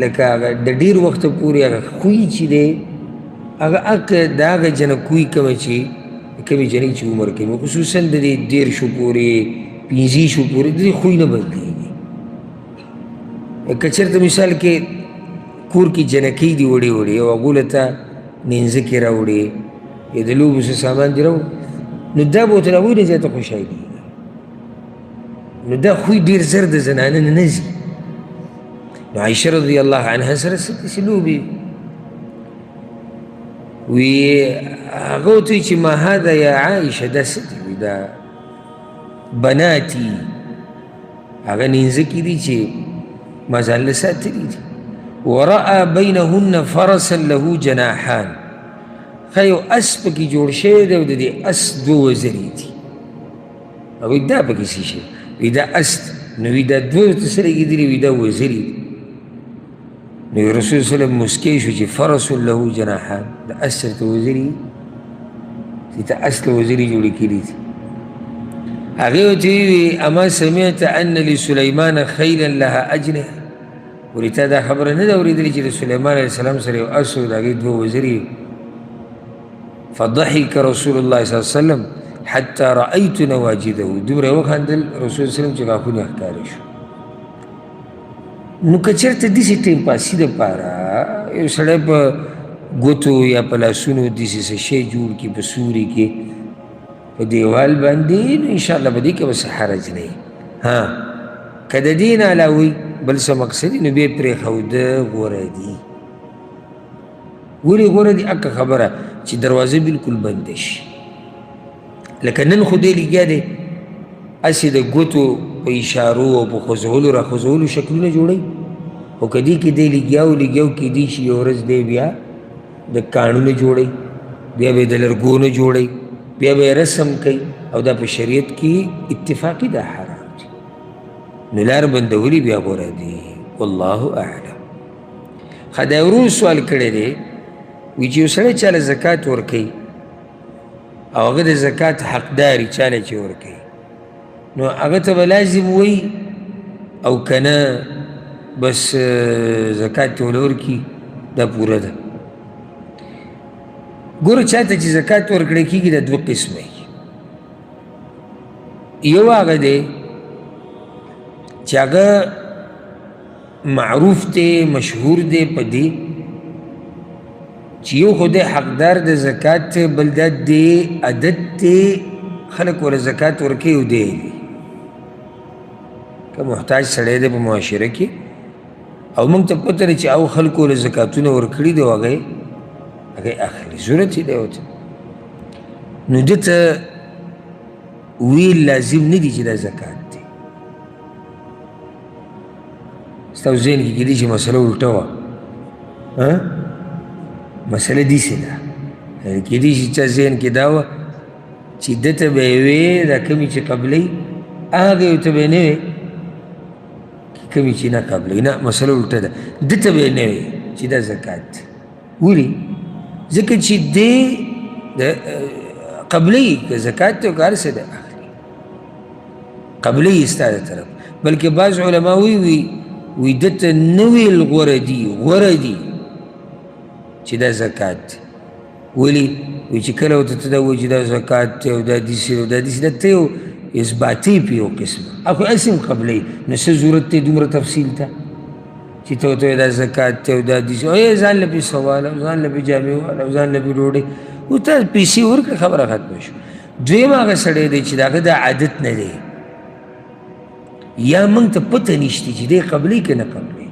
لکه هغه د ډېر وخته پورې هغه خوی چې دی هغه د هغه جنکوی کومه چې کومې جنۍ چې عمر کوي خصوصا د دې 13 پورې 15 پورې د دې خوی نه بدلېږي. که چېرته مثال کې کور کې جنکۍ دي وړې وړې او هغو له ته نینځکې راوړې یا د لوبو څه سامان دي راوړ نو دا به ورته د هغوی نه زیاته خوشحالېږي. نو دا خوی ډېر زر د زنانه نه ځي. نو عایشه رضی الله عنها سره څه لوبې وی هغه ورته وایي چې ما هذا یا عایشه دا څه دي وي دا بناتي هغه نینځکې دي چې ما ځان له ساتلي دي. ورأى بینهن فرسا له جناحان ښه یو اس پکې جوړ شوی دی او د دې اس دوه وزرې دي. هغوی دا پکې څه شي وی دا اس نو وی دا دوه ورته سره کېدلي وی دا وزرې دي. نو رسول صلی الله مسکی شو چې فرس له جناحان د اس سره وزرې چې ته اس له وزرې جوړې کړي دي. هغې ورته ویې اما سمعت ان لسلیمان خیلا لها اجنحه ورې تا دا خبره نه ده اورېدلې چې د سلیمان علیه السلام سره یو اس و د هغې دوه وزرې. فضحک رسول الله صلی الله علیه وسلم حتی رأیت نواجده دومره وخندل رسول وسلم چې غاښونه ښکاره شو. نو که چېرته داسې ټایم پاسي دپاره یو سړی په ګوتو یا په لاسونو داسې څه شی جوړ کړي په سوري کې په دیوال باندې نو انشاءالله به دې کې به څه حرج نه وي. ها که د دې نه علاوه بل څه مقصد نو بیا پرېښوده غوره دي. ولې غوره دي؟ اکه خبره چې دروازه بالکل بنده شي. لکه نن خو دی لګیا دی هسې د ګوتو په اشارو او په خوځولو را خوځولو شکلونه جوړوي خو که دې کې دی لګیاو کېدی شي یو ورځ دی بیا د کاڼونه جوړوي بیا به یې د لرګونه جوړوي بیا به یې رسم کوي او دا په شریعت کې اتفاقي دا حرام دي. نو لار بندولي بیا غوره دي. والله اعلم. ښه دا ورور سوال کړی دی وی چې یو سړی چاله زکات ورکوي او هغه د زکات حقداري چاله چې ورکوي نو هغه ته به لازم وی او که نه بس زکات ته ورله ورکړي دا پوره ده. ګوره چاته چې زکات ورکړی کېږي دا دوه قسمه یو هغه دی چې هغه معروف دی مشهور دی په دې چې یو خو دی حقدار د زکات دی، بل دا دی عادت دی خلک ورله زکات ورکوي او دی که محتاج سړی دی په معاشره کې او موږ ته پته ده چې او خلکو ورله زکاتونه ورکړي دي او هغه اخلي، ضرورت یې دی ورته. نو ده ته ویل لازم نه دي چې دا زکات دی. ستاسو ذهن کې کېدای شي مسله الټه وه، مسله داسې ده، کېدای شي چا ذهن کې دا وه چې ده ته به یې وې دا کمې چې قبلوي هغه یو ته به یې نه وې کمې چې نه قبلوي، نه مسله الټه ده. ده ته به یې نه وې چې دا زکات دی. ولې؟ ځکه چې دی قبلوي که زکات دی او که هر څه دی اخلي، قبلوي ستا د طرف. بلکې بعض علما وی ده ته نه ویل غوره دي چې دا زکات دی. ولې؟ وی چې کله ورته ته دا وایي چې دا زکات دی او دا داسې او دا داسې، دا ته یو اثباتي په یو قسمه اخو هسې هم قبلوي، نو څه ضرورت دی دومره تفصیل ته چې ته ورته دا زکات دی او دا داسې او ځان له پیسه واله او ځان له پې جامې واله او ځان له پې ډوډۍ او ته پیسې ورکړه، خبره ختمه شو. دویم هغه سړی دی چې د هغه دا عادت نه دی یا موږ ته پته نشته چې دی قبلوي که نه قبلوي،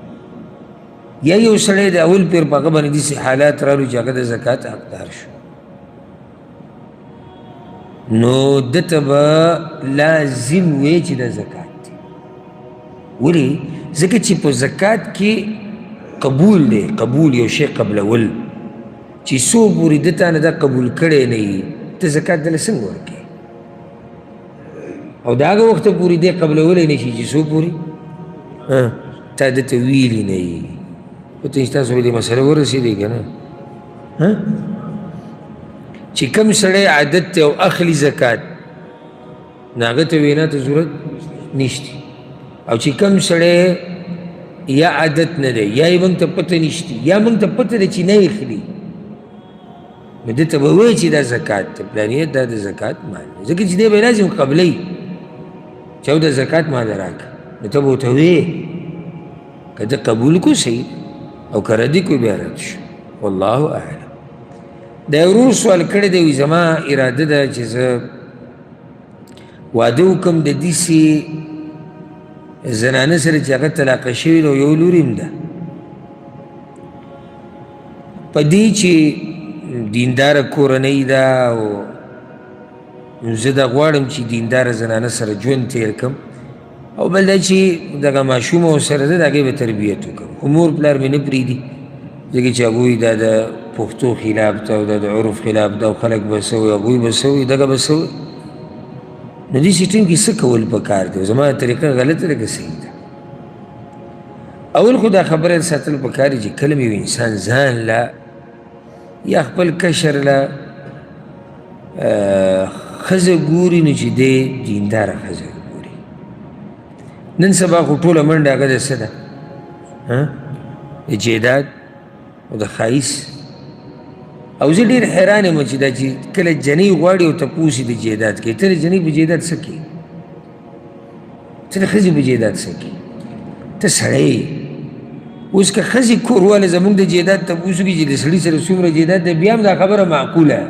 یا یو سړی د اول پیر په هغه باندې داسې حالات رالو چې هغه د زکات حقدار شو، نو ده ته به لازم وی چې دا زکات دی. ولې؟ ځکه چې په زکات کې قبول دی، قبول یو شی قبلول چې څو پورې ده تا نه دا قبول کړی نه وي ته زکات دله څنګه ورکوې او د هغه وخته پورې دی قبلولی نه شي چې څو پورې تا ده ته ویلي نه وي. پته چې تاسو به دې مسله ورسېدی که نه چې کوم سړی عادت دی او اخلي زکات نو هغه ته وینا ته ضرورت نشته، او چې کوم سړی یا عادت نه دی یا یې موږ ته پته نشته یا موږ ته پته ده چې نه یې اخلي نو ده ته به وایي چې دا زکات دی پلانیه دا د زکات مال دی، ځکه چې دی به لازم قبلوي چې او د زکات مال راکړه نو ته به ورته وایې که ده قبول کو صحیح او که ردي کو بیا رد شو. والله اعلم. دا یو ورور سوال کړی دی، وایي زما اراده ده چې زه واده وکړم د داسې زنانه سره چې هغه طلاقه شوې ده او یو لور هم ده، په دې چې دینداره کورنۍ ده او زه دا غواړم چې دینداره زنانه سره ژوند تېر کړم او بل دا چې دغه ماشوم ورسره ده د هغې به تربیت وکړم، خو مور پلار مې نه پرېږدي ځکه چې هغوی دا د پښتو خلاف ده او دا د عرف خلاف ده او خلک به څه وایي هغوی به څه وایي دغه به څه وایي. نو دې سیټینګ کې څه کول پکار دی؟ زما طریقه غلطه ده که صحیح ده؟ اول خو دا خبره ساتل پکار دی چې کله مې یو انسان ځان له یا خپل کشر له ښځه ګوري نو چې دی دینداره ښځه ګوري. نن سبا خو ټوله منډه هغه د څه ده د جیداد او د ښایست، او زه ډېر حیران یم چې دا چې کله جنۍ غواړي او تپوس یې د جیداد کوي، ته د جنۍ په جیداد څه کوې؟ ته د ښځې په جیداد څه کوې؟ ته سړی یې. اوس که ښځې کورواله زموږ د جیداد تپوس وکړي چې د سړي سره څومره جیداد دی بیا هم دا خبره معقوله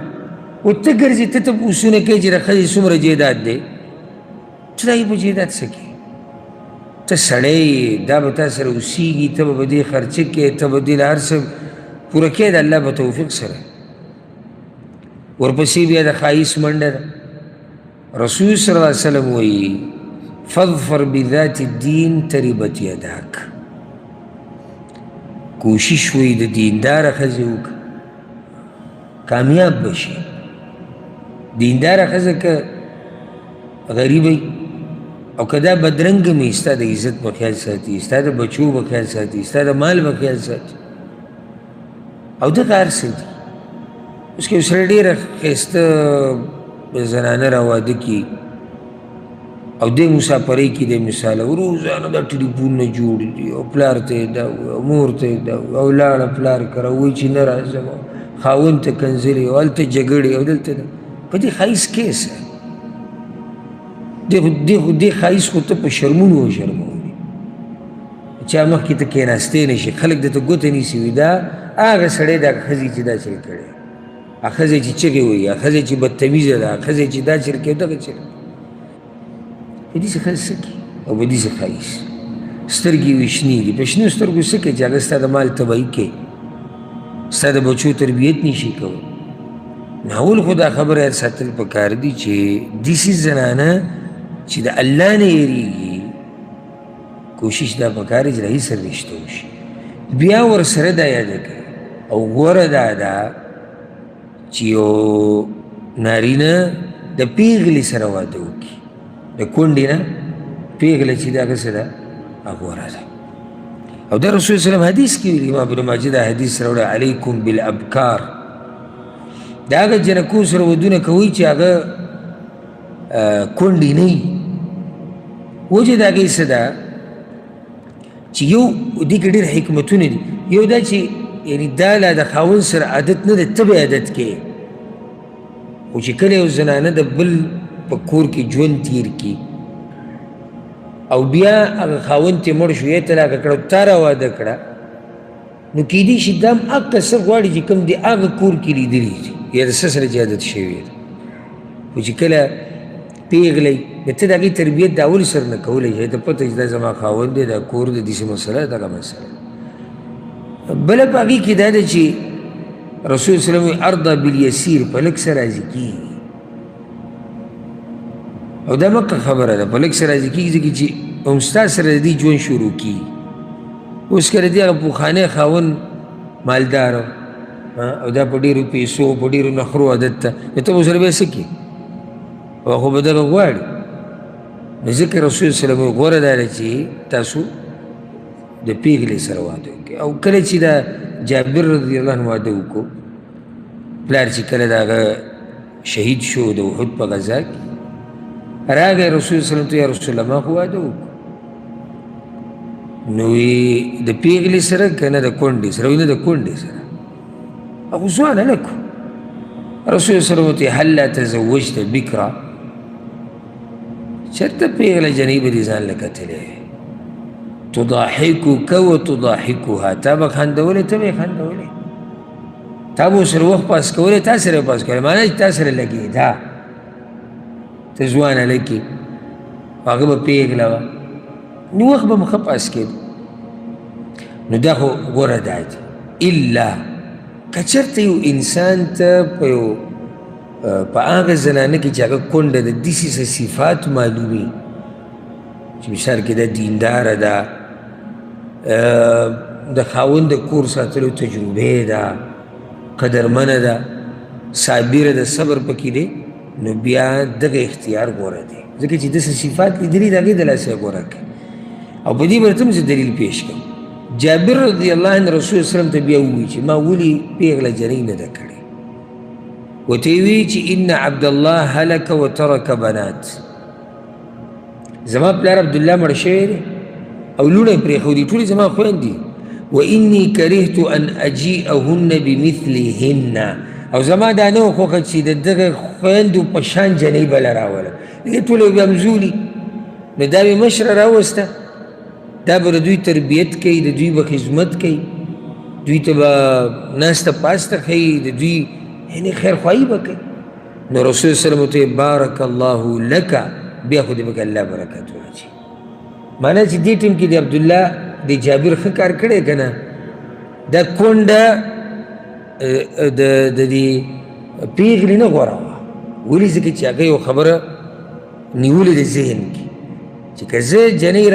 او ته ګرځې ته تپوسونه کوې چې د ښځې څومره جیداد دی، ته د هغې په جیداد څه کوې؟ ته سړی یې، دا به تا سره اوسېږي، ته به په دې خرچه کوې، ته به دې له هر څه پوره کوې د الله په توفیق سره. ورپسې بیا د ښایست منډه ده. رسول صلی الله علیه وسلم وایي فاظفر بذات الدین تربت یداک، کوشش وایي د دینداره ښځې وکړه کامیاب بشي. دینداره ښځه که غریبی او که دا بدرنګه مې ستا د عزت به خیال ساتي، ستا د بچو به خیال ساتي، ستا د مال به خیال ساتي او دغه هر څه دي. اوس که یو سړی ډېره ښایسته زنانه را واده کړي او دی مسافرۍ کې دی مثاله روزانه دا ټلیفونونه جوړ دي او پلار ته یې دا ووایي او مور ته یې دا ووایي او لاړه پلار کره وایي چې نه راځم خاوند ته کنځلې او هلته جګړې او دلته ده، په دې ښایست کې څه دې ښایست خو ته په شرمونو وشرمولې، چا مخکې ته کېناستی نه شي، خلک درته ګوته نیسي، وي دا هغه سړی دا ښځې چې دا چل کړی، هغه ښځې چې چغې وایي، هغه ښځې چې بدتمیزه ده، هغه ښځې چې دا چل کوي، دغه چل په دې څه ښځې څه کوي او په دې څه ښایست سترګې یې شنې دي، په شنو سترګو څه کوي چې هغه ستا د مال تباهي کوي، ستا د بچو تربیت نشي کوي. ناول خو دا خبره یاد ساتل پکار دي چې داسې زنانه چې د الله نه یېرېږي کوشش دا پکار دی چې د هغې سره رشته وشي، بیا ورسره دا یاده کوي او غوره دا ده چې یو نارینه د پیغلې سره واده وکړي، د کونډې نه پیغله چې د هغه څه ده هغه غوره ده. او دا رسول صلی الله علیه وسلم حدیث کې ویلي، امام ابن ماجه دا حدیث راوړی، علیکم بالابکار، د هغه جنکو سره ودونه کوئ چې هغه کونډې نه وي. وجه د هغې څه ده چې یو دې کې ډېر حکمتونه دي. یو دا چې یعنې دا لا د خاوند سره عادت نه ده، ته به عادت کې، خو چې کله یو زنانه د بل په کور کې ژوند تیر کړي او بیا هغه خاوند ترې مړ شو یا طلاقه کړه، تا را واده کړه، نو کیدای شي دا هم هغه څه غواړي چې کوم د هغه کور کې لیدلي دي یا د څه سره چې عادت شوې ده. خو چې کله پیغلی نو ته د هغې تربیت د اول سر نه کولی شي، ته پته چې دا زما خاوند دی، دا کور دی، داسې مسله ده، دغه مسله. بله په هغې کې دا ده چې رسول صلی الله علیه وسلم ارضا بالیسیر، په لږ څه راضي کېږي، او دا مکه خبره ده، په لږ څه راضي کېږي ځکه چې هم ستا سره د دې ژوند شروع کېږي. اوس که د دې هغه پوخانی خاوند مالدار او دا په ډېرو پیسو په ډېرو نخرو عادت ته، نو ته به ورسره بیا څه کړې، او خو به دغه غواړي. نو ځکه رسول صلی الله علیه وسلم غوره دا ده چې تاسو د پیغلې سره واده وکړئ. او کله چې دا جابر رضی الله عنه واده وکړو، پلار چې کله د هغه شهید شو د احد په غزا کې، راغی رسول صلی الله علیه وسلم ته، یا رسول الله ما خو واده وکړو، نو وی د پیغلې سره که نه د کونډې سره؟ وی نه د کونډې سره. هغه ځوان هلک و. رسول صلی الله علیه وسلم ته هلا تزوجت بکرا، چېرته پیغله جنۍ به دې ځان له کتلی، تضاحکک و تضاحکها، تا به خندولی ته به یې خندولی، تا به ورسره وخت پاس کولی، تا سره پاس کولی، معنا چې تا سره لګېده، ته ځوان هلک یې، هغه به پیغله وه، نو وخت به مو ښه پاس کېده. نو دا خو غوره دا دی، الا که چېرته یو انسان ته په هغه زنانه کې چې هغه کونډه ده داسې څه صفات معلومي چې مثال کې دا دینداره ده، د خاوند د کور ساتلو تجربې ده، قدرمنه ده، صابره ده، صبر پکې دی، نو بیا دغه اختیار غوره دی، ځکه چې داسې صفات لیدلي د هغې د لاسه غوره کړي. او په دې باندې هم زه دلیل پیش کړم. جابر رضی الله عنه رسول صلی الله علیه وسلم ته بیا ووایي چې ما ولې پیغله جنۍ نه ده کړې، ورته یې ویي چې ان عبدالله هلک وترک بنات، زما پلار عبدالله مړ شوی دی او لوڼه یې پرېښودي، ټولې زما خویندې، واني کرهت ان اجیئهن بمثلهن، او زما دا نه وه خوښه چې د دغه خویندو په شان جنۍ به له راوله، دې ټوله به همزولي، نو دا به مشره راوسته، دا به د دوی تربیت کوي، د دوی به خدمت کوي، دوی ته به ناسته پاسته ښیي، د دوی یعنې خیرخواهي به کوي. نو رسول صلی الله علیه وسلم ته بارک الله لک، بیا خو دې پکې الله برکت واچوي. معنا چې دې ټیم کې د عبدالله د جابر ښه کار کړی که نه، دا کونډه د دې پیغلې نه غوره وه. ولې؟ ځکه چې هغه یو خبره نیولې د ذهن کې چې که زه جنۍ